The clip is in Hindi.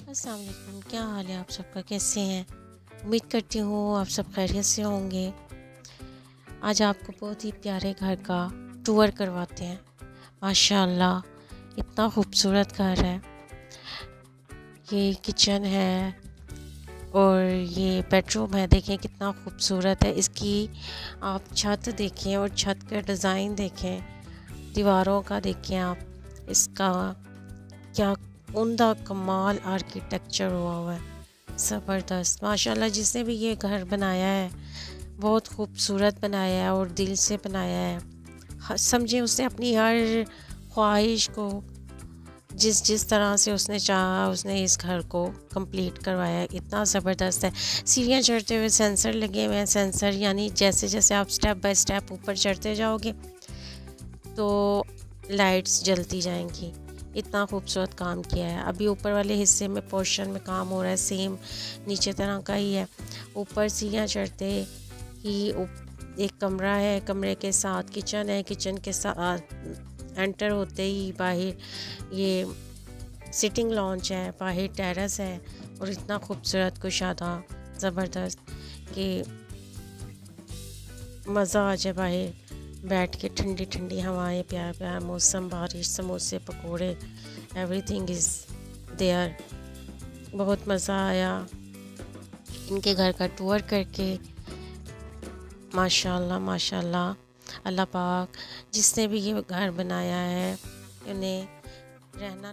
अस्सलाम वालेकुम, क्या हाल है आप सबका, कैसे हैं? उम्मीद करती हूँ आप सब खैरियत से होंगे। आज आपको बहुत ही प्यारे घर का टूर करवाते हैं। माशाल्लाह, इतना खूबसूरत घर है। ये किचन है और ये बेडरूम है। देखें कितना खूबसूरत है। इसकी आप छत देखें और छत का डिज़ाइन देखें, दीवारों का देखें आप। इसका क्या उम्दा कमाल आर्किटेक्चर हुआ है, ज़बरदस्त। माशाल्लाह, जिसने भी ये घर बनाया है बहुत खूबसूरत बनाया है और दिल से बनाया है। समझे, उसने अपनी हर ख्वाहिश को जिस जिस तरह से उसने चाहा उसने इस घर को कंप्लीट करवाया। इतना ज़बरदस्त है। सीढ़ियाँ चढ़ते हुए सेंसर लगे हुए हैं। सेंसर यानी जैसे जैसे आप स्टेप बाय स्टेप ऊपर चढ़ते जाओगे तो लाइट्स जलती जाएंगी। इतना खूबसूरत काम किया है। अभी ऊपर वाले हिस्से में पोर्शन में काम हो रहा है, सेम नीचे तरह का ही है। ऊपर सीढ़ियाँ चढ़ते ही एक कमरा है, कमरे के साथ किचन है, किचन के साथ एंटर होते ही बाहर ये सिटिंग लॉन्च है, बाहर टेरेस है और इतना खूबसूरत कुशादा ज़बरदस्त कि मज़ा आ जाए। बाहर बैठ के ठंडी ठंडी हवाएं, प्यार प्यार मौसम, बारिश, समोसे, पकोड़े, एवरीथिंग इज़ देयर। बहुत मज़ा आया इनके घर का टूर करके। माशाल्लाह माशाल्लाह, अल्लाह पाक जिसने भी ये घर बनाया है उन्हें रहना